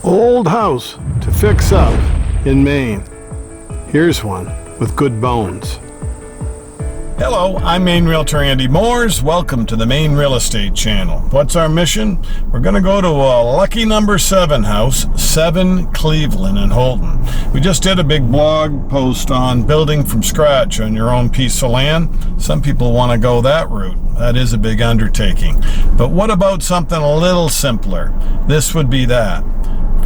Old house to fix up in Maine. Here's one with good bones. Hello, I'm Maine Realtor Andy Moores. Welcome to the Maine Real Estate Channel. What's our mission? We're going to go to a lucky number 7 house, 7 Cleveland in Houlton. We just did a big blog post on building from scratch on your own piece of land. Some people want to go that route. That is a big undertaking. But what about something a little simpler? This would be that.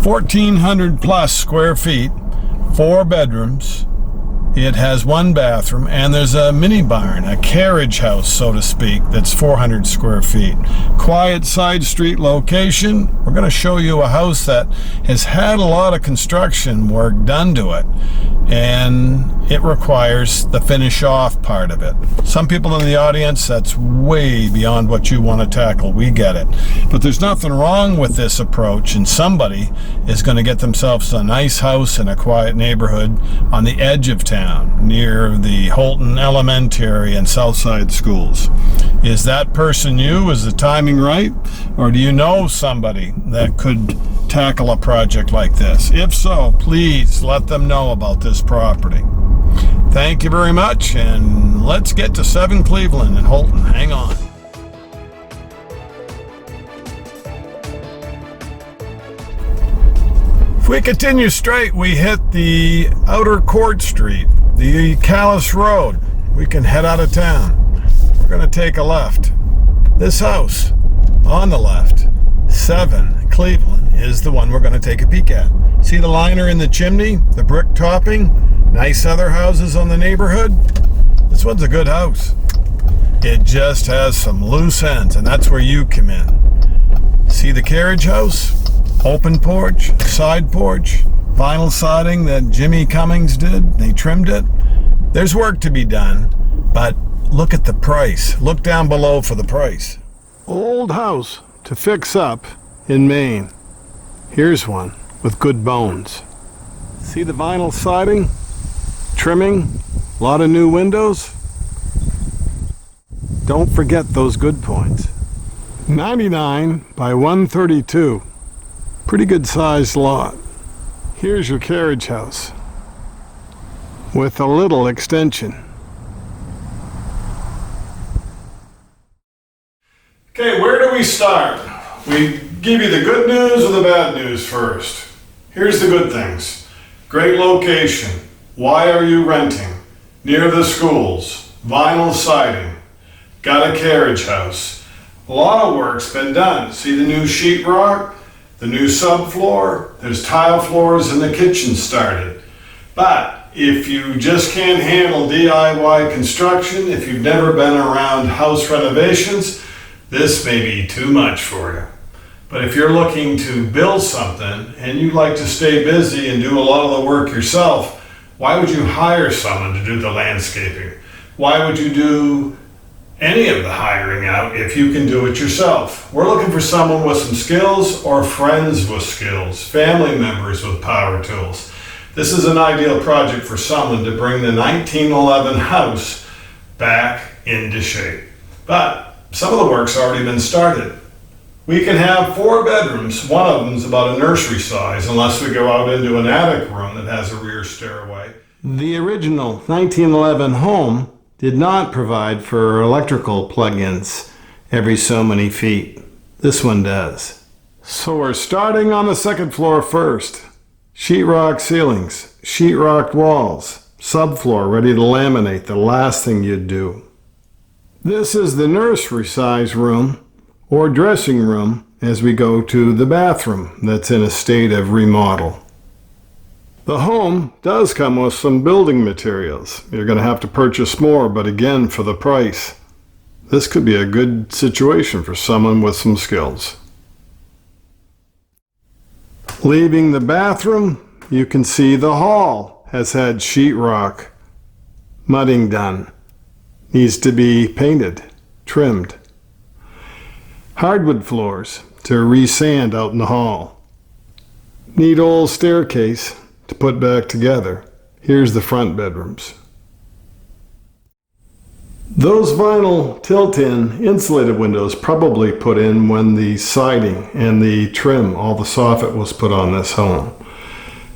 1,400 plus square feet, 4 bedrooms. It has 1 bathroom, and there's a mini barn, a carriage house, so to speak, that's 400 square feet. Quiet side street location. We're going to show you a house that has had a lot of construction work done to it, and it requires the finish off part of it. Some people in the audience, that's way beyond what you want to tackle. We get it. But there's nothing wrong with this approach, and somebody is going to get themselves a nice house in a quiet neighborhood on the edge of town, near the Houlton Elementary and Southside schools. Is that person you? Is the timing right? Or do you know somebody that could tackle a project like this? If so, please let them know about this property. Thank you very much, and let's get to 7 Cleveland in Houlton. Hang on. If we continue straight, we hit the outer Court Street, the Callis Road. We can head out of town. We're going to take a left. This house on the left, 7 Cleveland, is the one we're going to take a peek at. See the liner in the chimney, the brick topping, nice other houses on the neighborhood. This one's a good house. It just has some loose ends, and that's where you come in. See the carriage house? Open porch, side porch, vinyl siding that Jimmy Cummings did. They trimmed it. There's work to be done, but look at the price. Look down below for the price. Old house to fix up in Maine. Here's one with good bones. See the vinyl siding, trimming, a lot of new windows. Don't forget those good points. 99 by 132. Pretty good sized lot. Here's your carriage house with a little extension. Okay, where do we start? We give you the good news or the bad news first. Here's the good things. Great location. Why are you renting? Near the schools. Vinyl siding. Got a carriage house. A lot of work's been done. See the new sheetrock? The new subfloor, there's tile floors in the kitchen started. But if you just can't handle DIY construction, if you've never been around house renovations, this may be too much for you. But if you're looking to build something and you like to stay busy and do a lot of the work yourself, why would you hire someone to do the landscaping? Why would you do any of the hiring out if you can do it yourself? We're looking for someone with some skills or friends with skills, family members with power tools. This is an ideal project for someone to bring the 1911 house back into shape. But some of the work's already been started. We can have 4 bedrooms. One of them's about a nursery size, unless we go out into an attic room that has a rear stairway. The original 1911 home did not provide for electrical plug-ins every so many feet. This one does. So we're starting on the 2nd floor first. Sheetrock ceilings, sheetrocked walls, subfloor ready to laminate, the last thing you'd do. This is the nursery size room or dressing room as we go to the bathroom that's in a state of remodel. The home does come with some building materials. You're going to have to purchase more, but again, for the price. This could be a good situation for someone with some skills. Leaving the bathroom, you can see the hall has had sheetrock mudding done. Needs to be painted, trimmed. Hardwood floors to re-sand out in the hall. Neat old staircase to put back together. Here's the front bedrooms. Those vinyl tilt-in insulated windows probably put in when the siding and the trim, all the soffit was put on this home.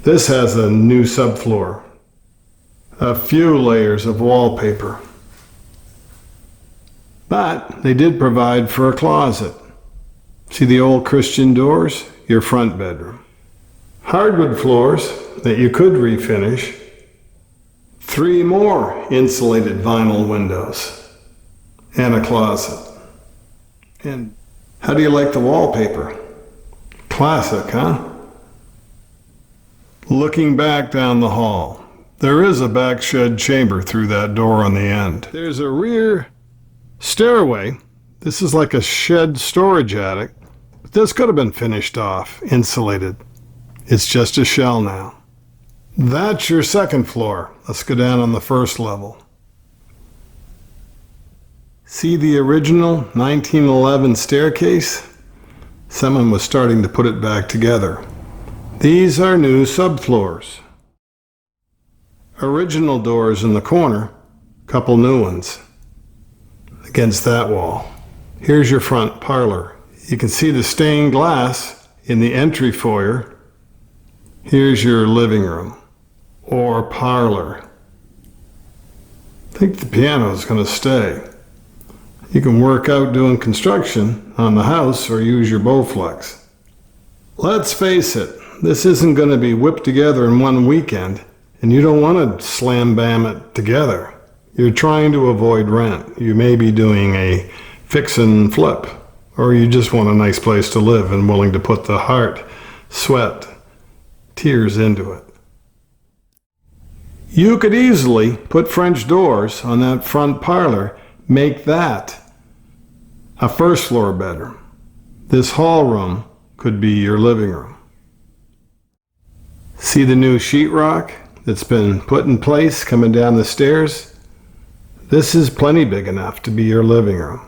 This has a new subfloor, a few layers of wallpaper, but they did provide for a closet. See the old Christian doors? Your front bedroom. Hardwood floors that you could refinish. 3 more insulated vinyl windows and a closet. And how do you like the wallpaper? Classic, huh? Looking back down the hall, there is a back shed chamber through that door on the end. There's a rear stairway. This is like a shed storage attic, but this could have been finished off, insulated. It's just a shell now. That's your second floor. Let's go down on the first level. See the original 1911 staircase? Someone was starting to put it back together. These are new subfloors. Original doors in the corner, couple new ones against that wall. Here's your front parlor. You can see the stained glass in the entry foyer. Here's your living room or parlor. I think the piano is going to stay. You can work out doing construction on the house or use your Bowflex. Let's face it, this isn't going to be whipped together in one weekend, and you don't want to slam bam it together. You're trying to avoid rent. You may be doing a fix and flip, or you just want a nice place to live and willing to put the heart, sweat, tears into it. You could easily put French doors on that front parlor, make that a first floor bedroom. This hall room could be your living room. See the new sheetrock that's been put in place coming down the stairs? This is plenty big enough to be your living room.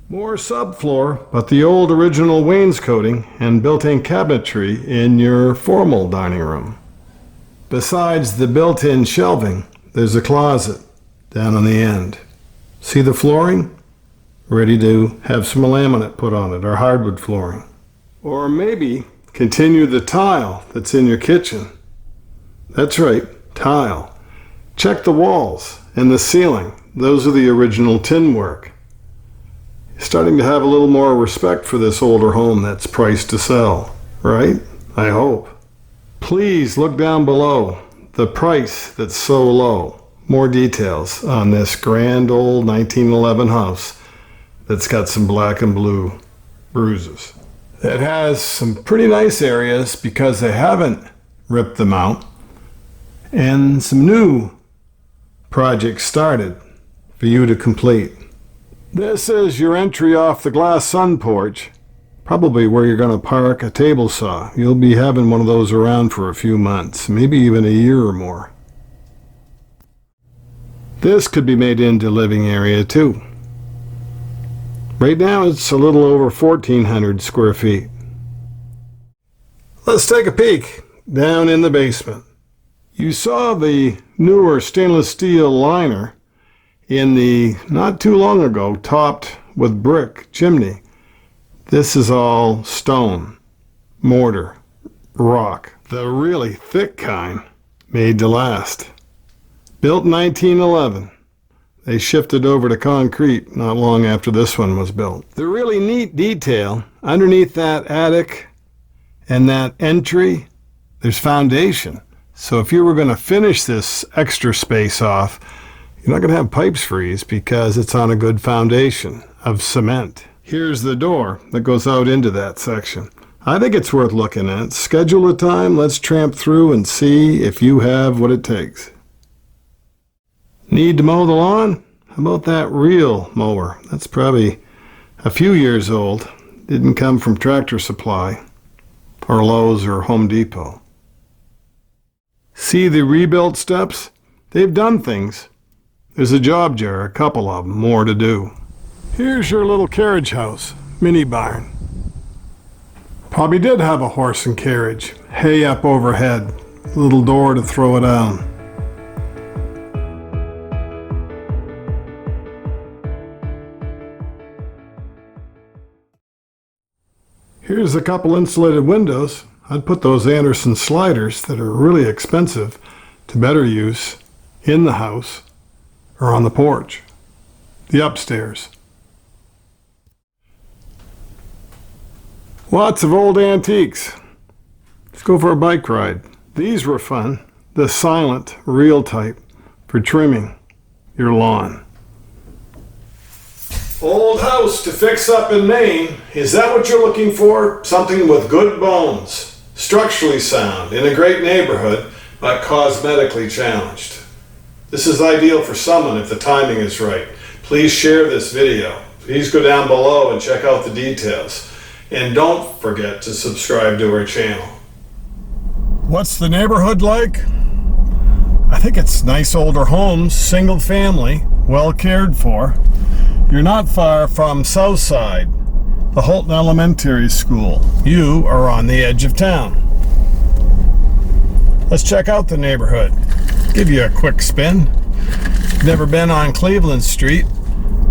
More subfloor, but the old original wainscoting and built-in cabinetry in your formal dining room. Besides the built-in shelving, there's a closet down on the end. See the flooring? Ready to have some laminate put on it, or hardwood flooring. Or maybe continue the tile that's in your kitchen. That's right, tile. Check the walls and the ceiling. Those are the original tin work. Starting to have a little more respect for this older home that's priced to sell, right? I hope. Please look down below. The price that's so low. More details on this grand old 1911 house that's got some black and blue bruises. It has some pretty nice areas because they haven't ripped them out, and some new projects started for you to complete. This is your entry off the glass sun porch, probably where you're going to park a table saw. You'll be having one of those around for a few months, maybe even a year or more. This could be made into living area too. Right now it's a little over 1,400 square feet. Let's take a peek down in the basement. You saw the newer stainless steel liner in the not too long ago topped with brick chimney. This is all stone, mortar, rock, the really thick kind, made to last. Built in 1911. They shifted over to concrete not long after this one was built. The really neat detail underneath that attic and that entry, there's foundation. So if you were going to finish this extra space off, you're not going to have pipes freeze because it's on a good foundation of cement. Here's the door that goes out into that section. I think it's worth looking at. Schedule a time, let's tramp through and see if you have what it takes. Need to mow the lawn? How about that reel mower? That's probably a few years old. Didn't come from Tractor Supply or Lowe's or Home Depot. See the rebuilt steps? They've done things. There's a job jar, a couple of them, more to do. Here's your little carriage house, mini barn. Probably did have a horse and carriage, hay up overhead, little door to throw it down. Here's a couple insulated windows. I'd put those Anderson sliders that are really expensive to better use in the house or on the porch, the upstairs. Lots of old antiques. Let's go for a bike ride. These were fun. The silent, real type for trimming your lawn. Old house to fix up in Maine. Is that what you're looking for? Something with good bones, structurally sound, in a great neighborhood, but cosmetically challenged. This is ideal for someone if the timing is right. Please share this video. Please go down below and check out the details. And don't forget to subscribe to our channel. What's the neighborhood like? I think it's nice older homes, single family, well cared for. You're not far from Southside, the Houlton Elementary School. You are on the edge of town. Let's check out the neighborhood. Give you a quick spin. Never been on Cleveland Street.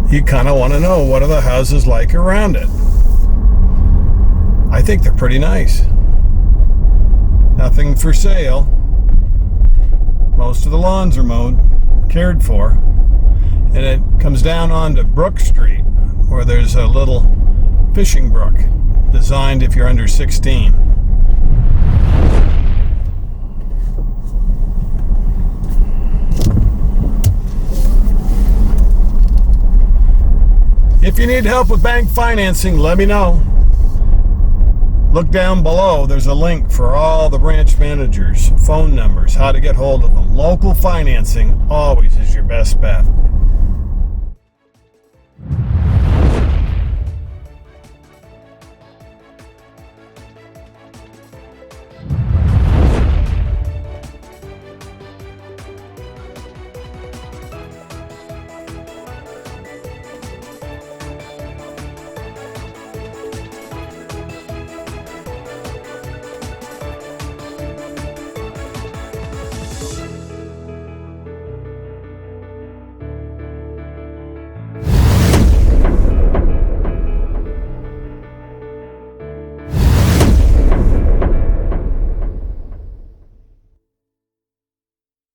You kind of want to know what are the houses like around it. I think they're pretty nice. Nothing for sale. Most of the lawns are mowed, cared for. And it comes down onto Brook Street, where there's a little fishing brook designed if you're under 16. If you need help with bank financing, let me know. Look down below, there's a link for all the branch managers, phone numbers, how to get hold of them. Local financing always is your best bet.